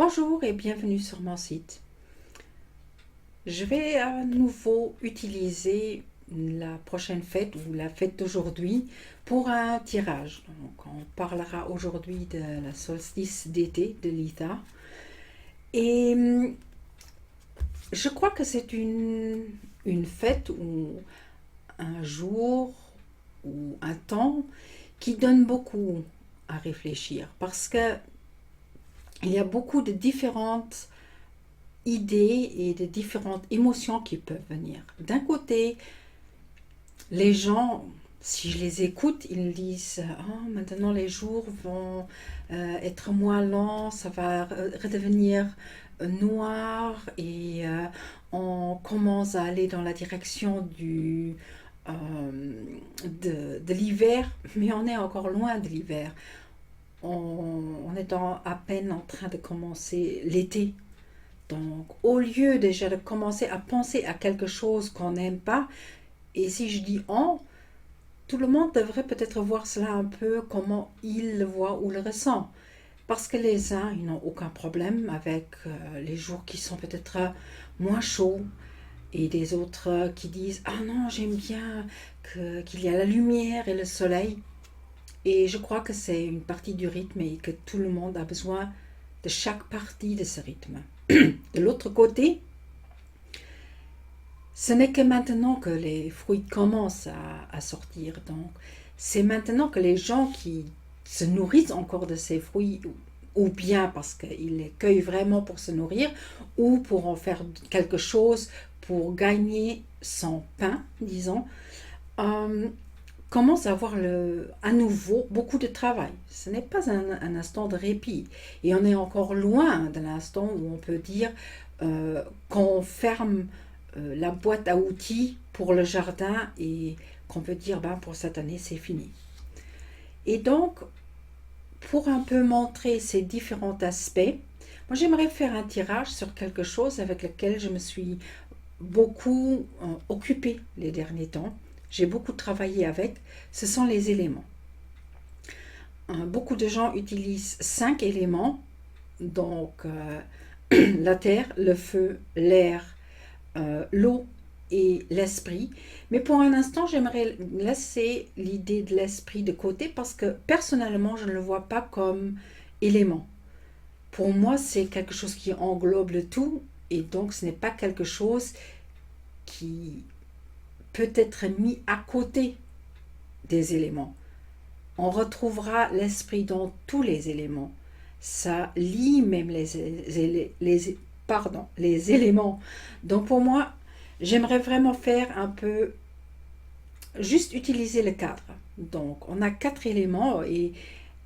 Bonjour et bienvenue sur mon site. Je vais à nouveau utiliser la prochaine fête ou la fête d'aujourd'hui pour un tirage. Donc, on parlera aujourd'hui de la solstice d'été de l'Itha. Et je crois que c'est une fête ou un jour ou un temps qui donne beaucoup à réfléchir parce que il y a beaucoup de différentes idées et de différentes émotions qui peuvent venir. D'un côté, les gens, si je les écoute, ils disent oh, maintenant les jours vont être moins longs, ça va redevenir noir et on commence à aller dans la direction de l'hiver, mais on est encore loin de l'hiver. On est à peine en train de commencer l'été. Donc, au lieu déjà de commencer à penser à quelque chose qu'on n'aime pas, et si je dis on, tout le monde devrait peut-être voir cela un peu comment il le voit ou le ressent. Parce que les uns, ils n'ont aucun problème avec les jours qui sont peut-être moins chauds, et des autres qui disent ah non, j'aime bien qu'il y a la lumière et le soleil. Et je crois que c'est une partie du rythme et que tout le monde a besoin de chaque partie de ce rythme. De l'autre côté, ce n'est que maintenant que les fruits commencent à sortir. Donc, c'est maintenant que les gens qui se nourrissent encore de ces fruits, ou bien parce qu'ils les cueillent vraiment pour se nourrir, ou pour en faire quelque chose pour gagner son pain, disons, euh, commence à avoir à nouveau beaucoup de travail. Ce n'est pas un instant de répit. Et on est encore loin de l'instant où on peut dire qu'on ferme la boîte à outils pour le jardin et qu'on peut dire ben, pour cette année c'est fini. Et donc, pour un peu montrer ces différents aspects, moi j'aimerais faire un tirage sur quelque chose avec lequel je me suis beaucoup occupée les derniers temps. J'ai beaucoup travaillé avec, ce sont les éléments. Beaucoup de gens utilisent 5 éléments, donc la terre, le feu, l'air, l'eau et l'esprit. Mais pour un instant, j'aimerais laisser l'idée de l'esprit de côté parce que personnellement, je ne le vois pas comme élément. Pour moi, c'est quelque chose qui englobe le tout et donc ce n'est pas quelque chose qui peut être mis à côté des éléments. On retrouvera l'esprit dans tous les éléments. Ça lie même les éléments. Donc pour moi, j'aimerais vraiment faire un peu, juste utiliser le cadre. Donc on a 4 éléments et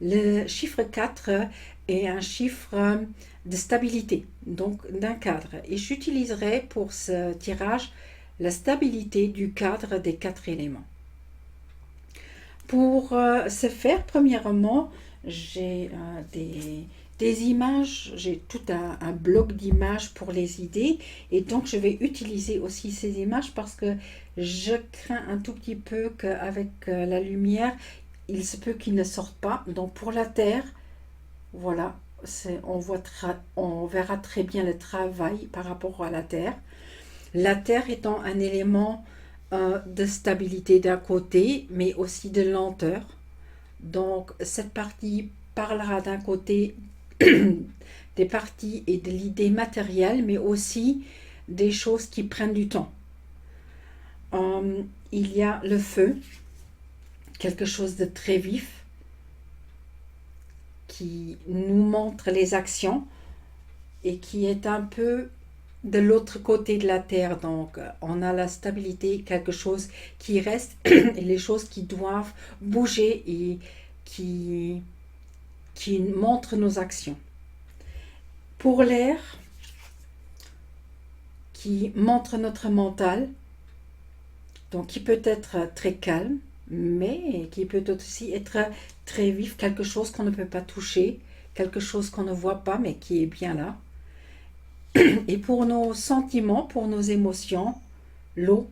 le chiffre 4 est un chiffre de stabilité, donc d'un cadre. Et j'utiliserai pour ce tirage la stabilité du cadre des 4 éléments. Pour ce faire, premièrement, j'ai des images, j'ai tout un bloc d'images pour les idées et donc je vais utiliser aussi ces images parce que je crains un tout petit peu qu'avec la lumière, il se peut qu'ils ne sortent pas. Donc pour la terre, voilà, on verra très bien le travail par rapport à la terre. La terre étant un élément de stabilité d'un côté, mais aussi de lenteur. Donc cette partie parlera d'un côté des parties et de l'idée matérielle, mais aussi des choses qui prennent du temps. Il y a le feu, quelque chose de très vif, qui nous montre les actions et qui est un peu de l'autre côté de la terre. Donc on a la stabilité, quelque chose qui reste et les choses qui doivent bouger et qui montrent nos actions. Pour l'air, qui montre notre mental, donc qui peut être très calme, mais qui peut aussi être très vif, quelque chose qu'on ne peut pas toucher, quelque chose qu'on ne voit pas mais qui est bien là. Et pour nos sentiments, pour nos émotions, l'eau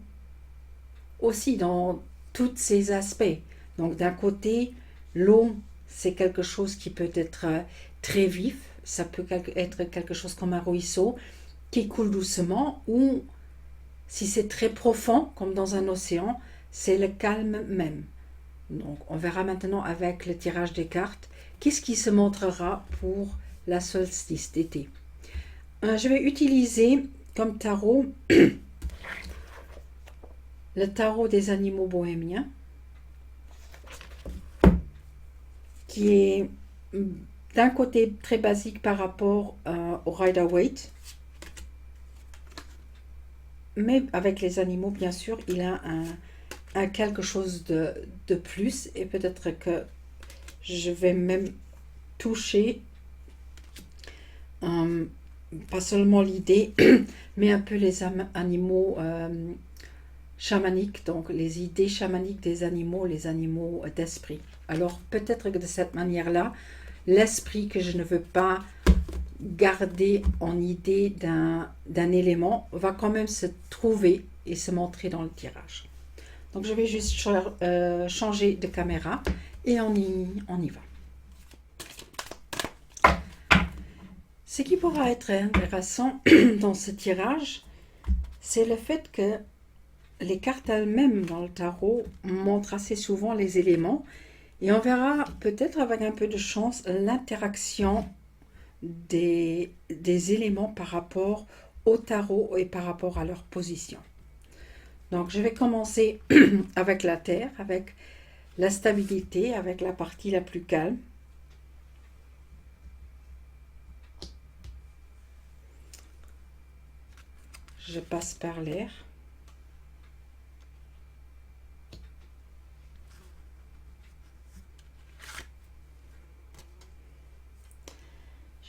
aussi dans tous ses aspects. Donc d'un côté, l'eau, c'est quelque chose qui peut être très vif, ça peut être quelque chose comme un ruisseau qui coule doucement, ou si c'est très profond, comme dans un océan, c'est le calme même. Donc on verra maintenant avec le tirage des cartes, qu'est-ce qui se montrera pour la solstice d'été. Je vais utiliser comme tarot le tarot des animaux bohémiens, qui est d'un côté très basique par rapport au Rider-Waite, mais avec les animaux, bien sûr, il a un quelque chose de plus, et peut-être que je vais même toucher pas seulement l'idée, mais un peu les animaux chamaniques, donc les idées chamaniques des animaux, les animaux d'esprit. Alors peut-être que de cette manière-là, l'esprit que je ne veux pas garder en idée d'un élément va quand même se trouver et se montrer dans le tirage. Donc je vais juste changer de caméra et on y va. Ce qui pourra être intéressant dans ce tirage, c'est le fait que les cartes elles-mêmes dans le tarot montrent assez souvent les éléments, et on verra peut-être avec un peu de chance l'interaction des éléments par rapport au tarot et par rapport à leur position. Donc je vais commencer avec la terre, avec la stabilité, avec la partie la plus calme. Je passe par l'air.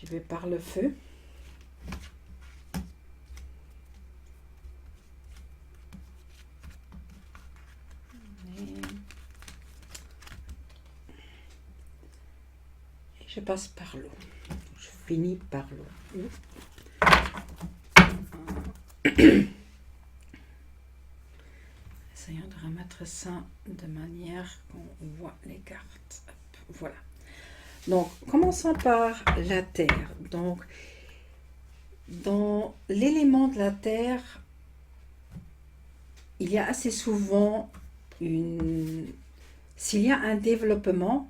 Je vais par le feu. Et je passe par l'eau. Je finis par l'eau. Essayons de remettre ça de manière qu'on voit les cartes. Hop, voilà. Donc, commençons par la terre. Donc, dans l'élément de la terre, il y a assez souvent s'il y a un développement,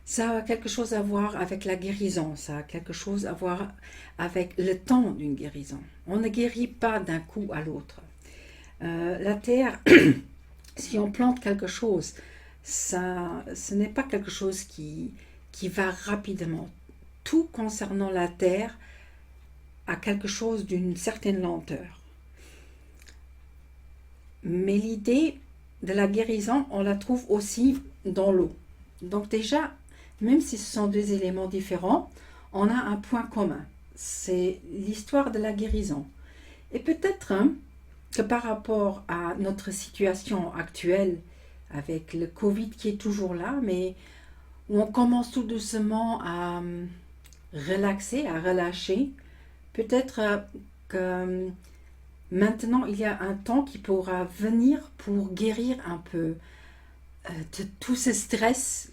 ça a quelque chose à voir avec la guérison, ça a quelque chose à voir avec le temps d'une guérison. On ne guérit pas d'un coup à l'autre. La terre, si on plante quelque chose, ce n'est pas quelque chose qui va rapidement. Tout concernant la terre a quelque chose d'une certaine lenteur. Mais l'idée de la guérison, on la trouve aussi dans l'eau. Donc déjà, même si ce sont deux éléments différents, on a un point commun. C'est l'histoire de la guérison. Et peut-être que par rapport à notre situation actuelle, avec le Covid qui est toujours là, mais où on commence tout doucement à relaxer, à relâcher, peut-être que maintenant il y a un temps qui pourra venir pour guérir un peu de tout ce stress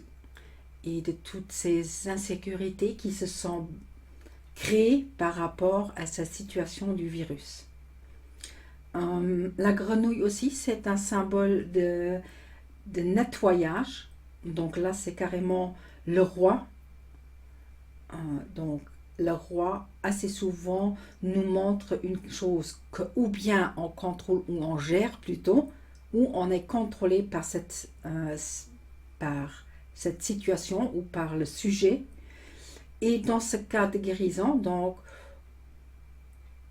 et de toutes ces insécurités qui se sont créées par rapport à cette situation du virus. La grenouille aussi, c'est un symbole de nettoyage. Donc là, c'est carrément le roi. Donc le roi, assez souvent, nous montre une chose que ou bien on contrôle ou on gère plutôt, ou on est contrôlé par cette situation ou par le sujet. Et dans ce cas de guérison, donc,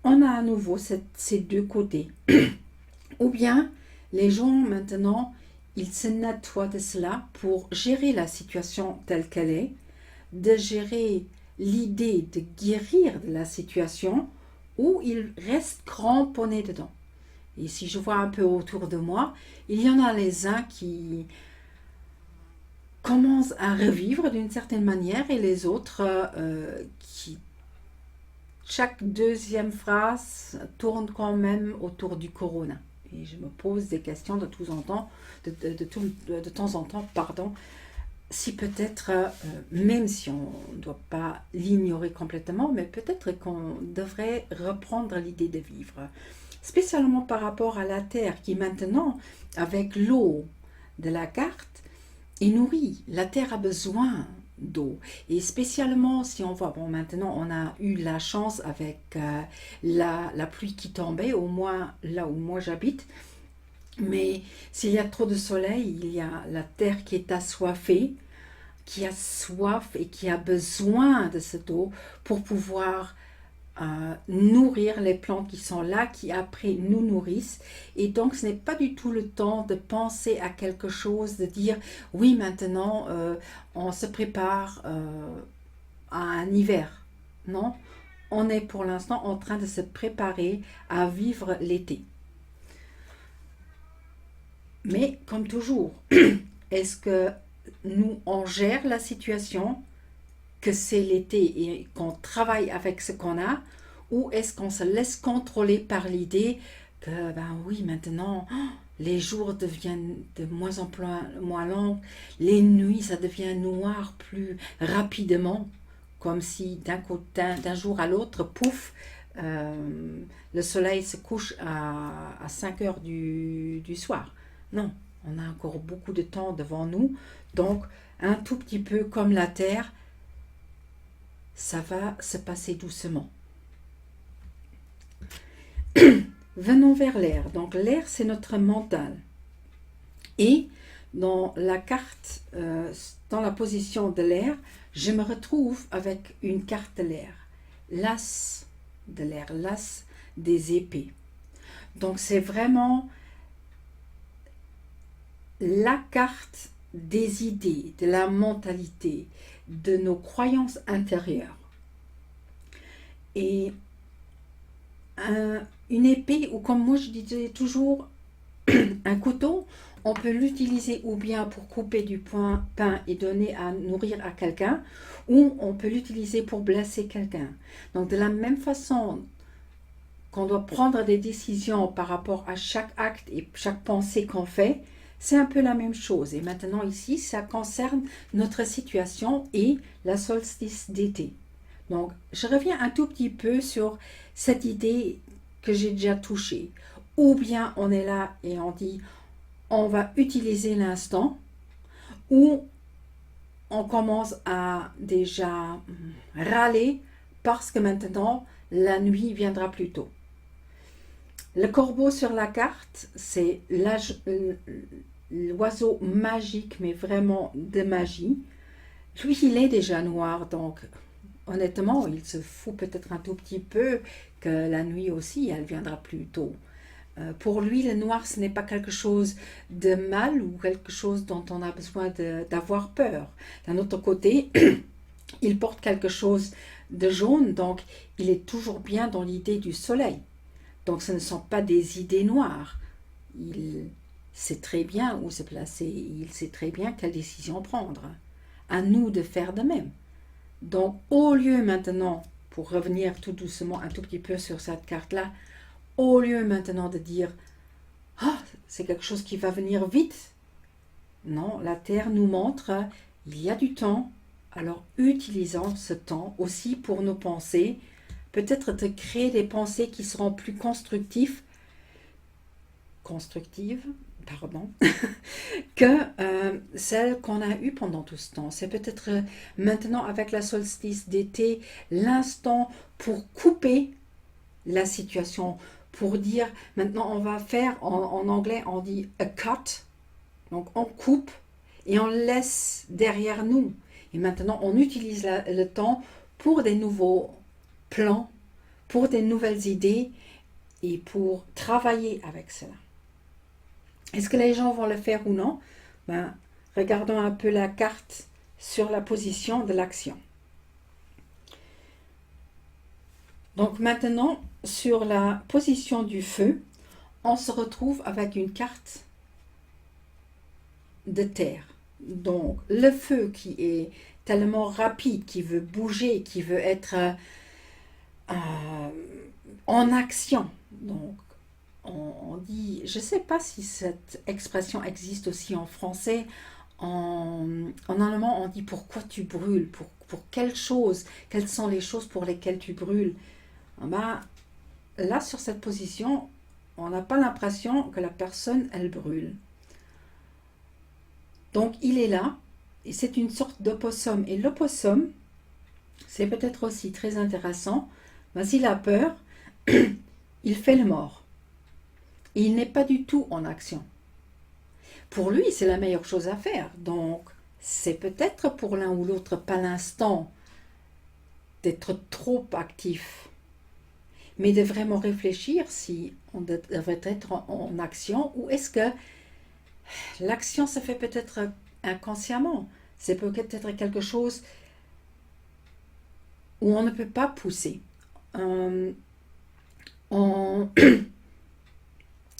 on a à nouveau ces deux côtés. Ou bien, les gens maintenant, ils se nettoient de cela pour gérer la situation telle qu'elle est, de gérer l'idée de guérir de la situation, ou ils restent cramponnés dedans. Et si je vois un peu autour de moi, il y en a les uns qui commencent à revivre d'une certaine manière et les autres qui, chaque deuxième phrase tourne quand même autour du corona. Et je me pose des questions de temps en temps, si peut-être, même si on ne doit pas l'ignorer complètement, mais peut-être qu'on devrait reprendre l'idée de vivre, spécialement par rapport à la Terre qui maintenant, avec l'eau de la carte, est nourrie. La Terre a besoin d'eau. Et spécialement si on voit, bon maintenant on a eu la chance avec la pluie qui tombait, au moins là où moi j'habite, mais s'il y a trop de soleil, il y a la Terre qui est assoiffée, qui a soif et qui a besoin de cette eau pour pouvoir nourrir les plantes qui sont là, qui après nous nourrissent. Et donc ce n'est pas du tout le temps de penser à quelque chose, de dire oui maintenant on se prépare à un hiver. Non, on est pour l'instant en train de se préparer à vivre l'été. Mais comme toujours, est-ce que nous on gère la situation, que c'est l'été et qu'on travaille avec ce qu'on a, ou est-ce qu'on se laisse contrôler par l'idée que, ben oui, maintenant, les jours deviennent de moins en moins longs, les nuits, ça devient noir plus rapidement, comme si d'un jour à l'autre, pouf, le soleil se couche à 5 heures du soir. Non, on a encore beaucoup de temps devant nous, donc un tout petit peu comme la Terre, ça va se passer doucement. Venons vers l'air. Donc l'air, c'est notre mental. Et dans la carte, dans la position de l'air, je me retrouve avec une carte de l'air. L'as de l'air, l'as des épées. Donc c'est vraiment la carte des idées, de la mentalité, de nos croyances intérieures. Et une épée, ou comme moi je disais toujours, un couteau, on peut l'utiliser ou bien pour couper du pain et donner à nourrir à quelqu'un, ou on peut l'utiliser pour blesser quelqu'un. Donc de la même façon qu'on doit prendre des décisions par rapport à chaque acte et chaque pensée qu'on fait, c'est un peu la même chose. Et maintenant ici, ça concerne notre situation et la solstice d'été. Donc, je reviens un tout petit peu sur cette idée que j'ai déjà touchée. Ou bien on est là et on dit, on va utiliser l'instant, ou on commence à déjà râler parce que maintenant, la nuit viendra plus tôt. Le corbeau sur la carte, c'est l'oiseau magique, mais vraiment de magie. Lui, il est déjà noir, donc honnêtement, il se fout peut-être un tout petit peu que la nuit aussi, elle viendra plus tôt. Pour lui, le noir, ce n'est pas quelque chose de mal ou quelque chose dont on a besoin d'avoir peur. D'un autre côté, il porte quelque chose de jaune, donc il est toujours bien dans l'idée du soleil. Donc ce ne sont pas des idées noires. Il sait très bien où se placer, il sait très bien quelle décision prendre. À nous de faire de même. Donc au lieu maintenant, pour revenir tout doucement un tout petit peu sur cette carte-là, au lieu maintenant de dire « Ah, c'est quelque chose qui va venir vite », non, la Terre nous montre il y a du temps, alors utilisons ce temps aussi pour nos pensées, peut-être de créer des pensées qui seront plus constructives, pardon, que celles qu'on a eues pendant tout ce temps. C'est peut-être maintenant avec la solstice d'été, l'instant pour couper la situation, pour dire maintenant on va faire, en anglais on dit a cut, donc on coupe et on laisse derrière nous. Et maintenant on utilise le temps pour des nouveaux plans, pour des nouvelles idées et pour travailler avec cela. Est-ce que les gens vont le faire ou non? Regardons un peu la carte sur la position de l'action. Donc maintenant, sur la position du feu, on se retrouve avec une carte de terre. Donc le feu qui est tellement rapide, qui veut bouger, qui veut être en action. Donc on dit, je ne sais pas si cette expression existe aussi en français, En allemand, on dit pourquoi tu brûles, pour quelles choses, quelles sont les choses pour lesquelles tu brûles. Ah ben, là, sur cette position, on n'a pas l'impression que la personne, elle brûle. Donc, il est là, et c'est une sorte d'opossum. Et l'opossum, c'est peut-être aussi très intéressant, mais s'il a peur, il fait le mort. Et il n'est pas du tout en action. Pour lui, c'est la meilleure chose à faire. Donc, c'est peut-être pour l'un ou l'autre, pas l'instant, d'être trop actif, mais de vraiment réfléchir si on devrait être en action ou est-ce que l'action se fait peut-être inconsciemment. C'est peut-être quelque chose où on ne peut pas pousser. On-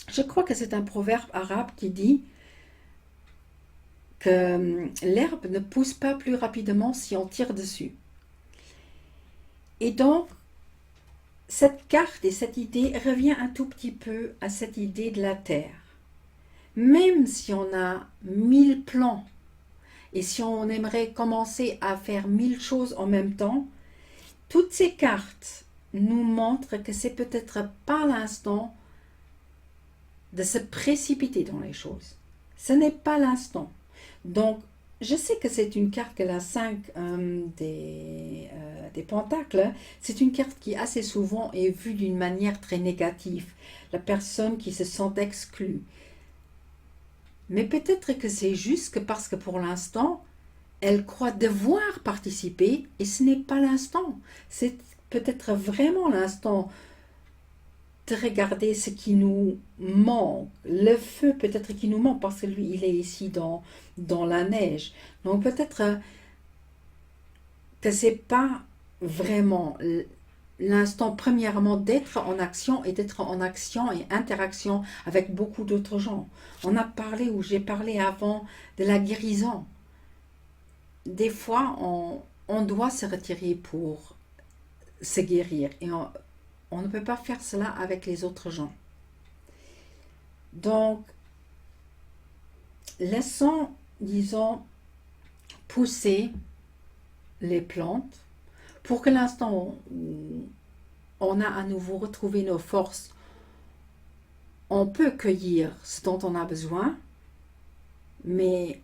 Je crois que c'est un proverbe arabe qui dit que l'herbe ne pousse pas plus rapidement si on tire dessus. Et donc, cette carte et cette idée revient un tout petit peu à cette idée de la Terre. Même si on a 1000 plans et si on aimerait commencer à faire 1000 choses en même temps, toutes ces cartes nous montrent que c'est peut-être pas l'instant de se précipiter dans les choses. Ce n'est pas l'instant. Donc, je sais que c'est une carte que la 5 des pentacles, c'est une carte qui assez souvent est vue d'une manière très négative. La personne qui se sent exclue. Mais peut-être que c'est juste que parce que pour l'instant, elle croit devoir participer et ce n'est pas l'instant. C'est peut-être vraiment l'instant de regarder ce qui nous manque. Le feu peut-être qui nous manque parce que lui, il est ici dans la neige. Donc peut-être que c'est pas vraiment l'instant premièrement d'être en action et d'être en action et interaction avec beaucoup d'autres gens. On a parlé ou j'ai parlé avant de la guérison. Des fois, on doit se retirer pour se guérir et on ne peut pas faire cela avec les autres gens. Donc, laissons, disons, pousser les plantes pour que l'instant où on a à nouveau retrouvé nos forces, on peut cueillir ce dont on a besoin, mais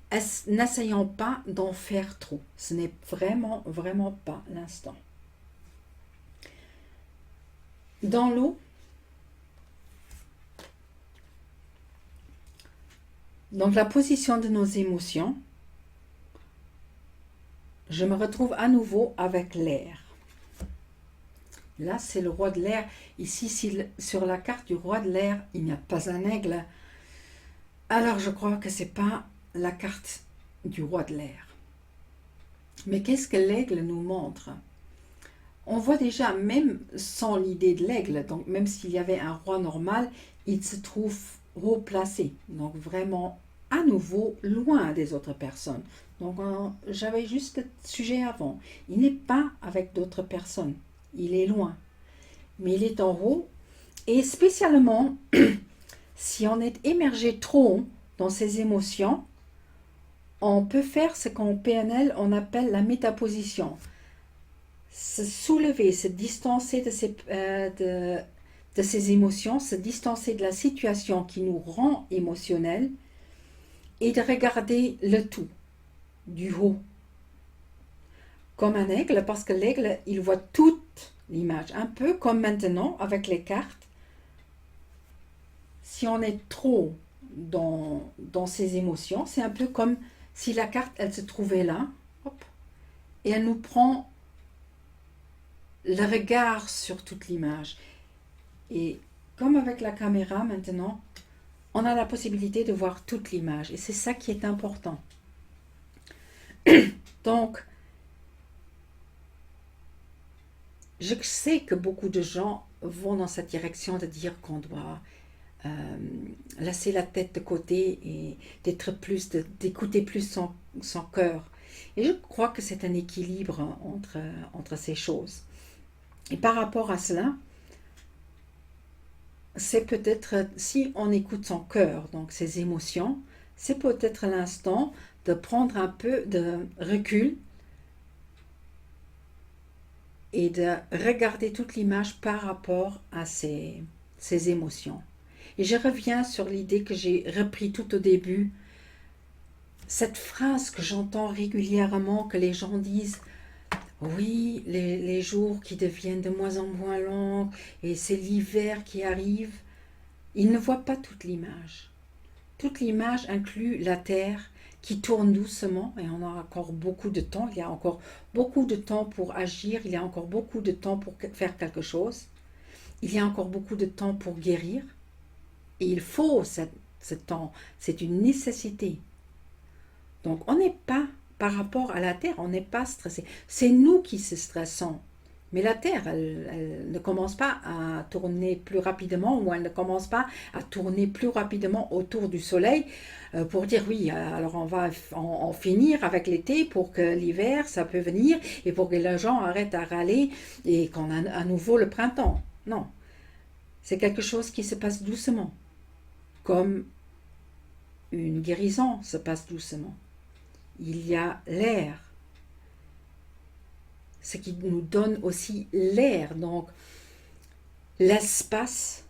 n'essayons pas d'en faire trop. Ce n'est vraiment, vraiment pas l'instant. Dans l'eau, donc la position de nos émotions, je me retrouve à nouveau avec l'air. Là, c'est le roi de l'air. Ici, sur la carte du roi de l'air, il n'y a pas un aigle. Alors, je crois que ce n'est pas la carte du roi de l'air. Mais qu'est-ce que l'aigle nous montre? On voit déjà, même sans l'idée de l'aigle, donc même s'il y avait un roi normal, il se trouve haut placé. Donc vraiment, à nouveau, loin des autres personnes. Donc j'avais juste le sujet avant. Il n'est pas avec d'autres personnes. Il est loin. Mais il est en haut. Et spécialement, si on est émergé trop dans ses émotions, on peut faire ce qu'en PNL, on appelle la métaposition. Se soulever, se distancer de ses émotions, se distancer de la situation qui nous rend émotionnels et de regarder le tout du haut. Comme un aigle, parce que l'aigle, il voit toute l'image. Un peu comme maintenant avec les cartes. Si on est trop dans ses émotions, c'est un peu comme si la carte, elle se trouvait là, hop, et elle nous prend le regard sur toute l'image. Et comme avec la caméra maintenant, on a la possibilité de voir toute l'image. Et c'est ça qui est important. Donc, je sais que beaucoup de gens vont dans cette direction de dire qu'on doit laisser la tête de côté et d'écouter plus son cœur. Et je crois que c'est un équilibre entre ces choses. Et par rapport à cela, c'est peut-être, si on écoute son cœur, donc ses émotions, c'est peut-être l'instant de prendre un peu de recul et de regarder toute l'image par rapport à ces émotions. Et je reviens sur l'idée que j'ai repris tout au début, cette phrase que j'entends régulièrement, que les gens disent: oui, les jours qui deviennent de moins en moins longs, et c'est l'hiver qui arrive. Ils ne voient pas toute l'image. Toute l'image inclut la Terre qui tourne doucement, et on a encore beaucoup de temps, il y a encore beaucoup de temps pour agir, il y a encore beaucoup de temps pour faire quelque chose, il y a encore beaucoup de temps pour guérir, et il faut ce temps, c'est une nécessité. Donc on n'est pas, par rapport à la Terre, on n'est pas stressé. C'est nous qui se stressons. Mais la Terre, elle ne commence pas à tourner plus rapidement, ou elle ne commence pas à tourner plus rapidement autour du Soleil pour dire oui, alors on va en finir avec l'été pour que l'hiver, ça peut venir, et pour que les gens arrêtent à râler et qu'on a à nouveau le printemps. Non, c'est quelque chose qui se passe doucement, comme une guérison se passe doucement. Il y a l'air, ce qui nous donne aussi l'air, donc l'espace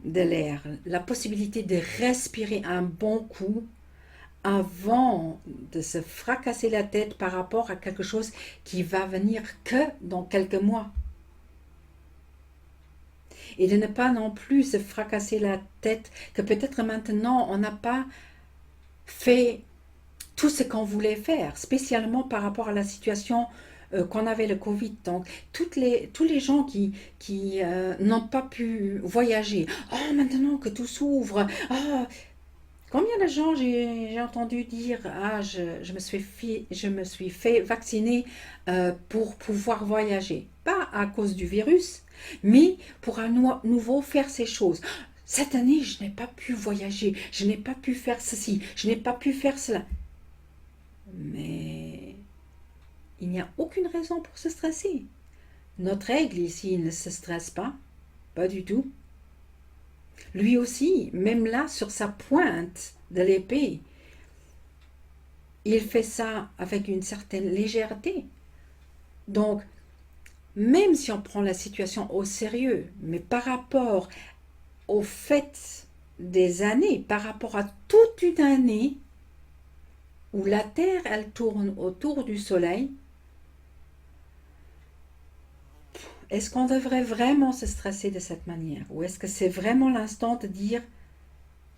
de l'air, la possibilité de respirer un bon coup avant de se fracasser la tête par rapport à quelque chose qui va venir que dans quelques mois. Et de ne pas non plus se fracasser la tête que peut-être maintenant on n'a pas fait tout ce qu'on voulait faire, spécialement par rapport à la situation qu'on avait le Covid. Donc, tous les gens qui n'ont pas pu voyager, oh, maintenant que tout s'ouvre, oh, combien de gens j'ai entendu dire, ah, je me suis fait vacciner pour pouvoir voyager. Pas à cause du virus, mais pour à nouveau faire ces choses. Cette année, je n'ai pas pu voyager, je n'ai pas pu faire ceci, je n'ai pas pu faire cela. Mais il n'y a aucune raison pour se stresser. Notre aigle ici ne se stresse pas, pas du tout. Lui aussi, même là sur sa pointe de l'épée, il fait ça avec une certaine légèreté. Donc, même si on prend la situation au sérieux, mais par rapport au fait des années, par rapport à toute une année où la Terre, elle tourne autour du Soleil, est-ce qu'on devrait vraiment se stresser de cette manière? Ou est-ce que c'est vraiment l'instant de dire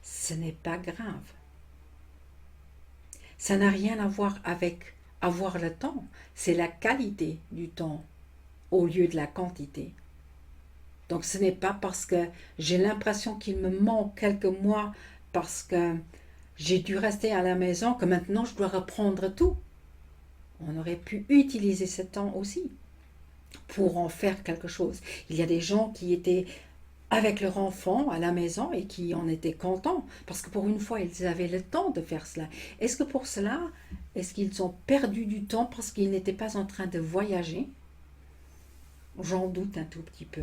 ce n'est pas grave? Ça n'a rien à voir avec avoir le temps, c'est la qualité du temps au lieu de la quantité. Donc ce n'est pas parce que j'ai l'impression qu'il me manque quelques mois parce que j'ai dû rester à la maison que maintenant je dois reprendre tout. On aurait pu utiliser ce temps aussi pour en faire quelque chose. Il y a des gens qui étaient avec leur enfant à la maison et qui en étaient contents parce que pour une fois ils avaient le temps de faire cela. Est-ce que pour cela, est-ce qu'ils ont perdu du temps parce qu'ils n'étaient pas en train de voyager? J'en doute un tout petit peu.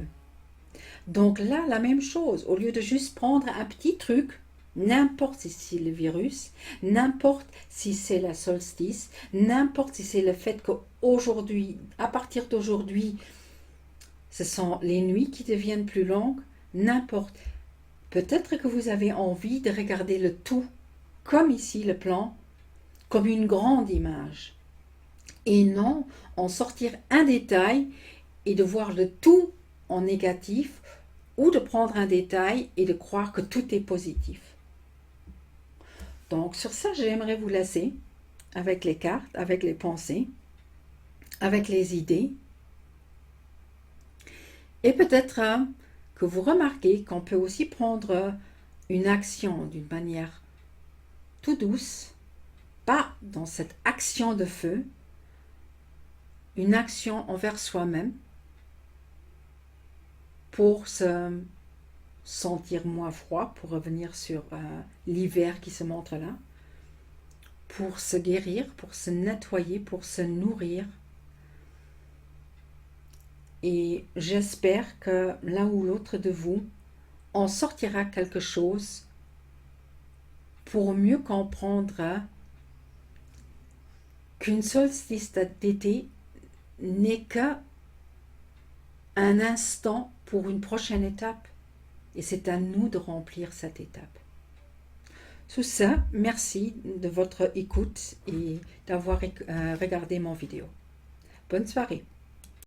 Donc là, la même chose, au lieu de juste prendre un petit truc, n'importe si c'est le virus, n'importe si c'est la solstice, n'importe si c'est le fait qu'aujourd'hui, à partir d'aujourd'hui, ce sont les nuits qui deviennent plus longues, n'importe. Peut-être que vous avez envie de regarder le tout, comme ici le plan, comme une grande image. Et non en sortir un détail et de voir le tout en négatif, ou de prendre un détail et de croire que tout est positif. Donc sur ça, j'aimerais vous laisser avec les cartes, avec les pensées, avec les idées. Et peut-être que vous remarquez qu'on peut aussi prendre une action d'une manière tout douce, pas dans cette action de feu, une action envers soi-même pour se sentir moins froid, pour revenir sur l'hiver qui se montre là, pour se guérir, pour se nettoyer, pour se nourrir. Et j'espère que l'un ou l'autre de vous en sortira quelque chose pour mieux comprendre qu'une solstice d'été n'est qu'un instant pour une prochaine étape. Et c'est à nous de remplir cette étape. Sous ça, merci de votre écoute et d'avoir regardé mon vidéo. Bonne soirée.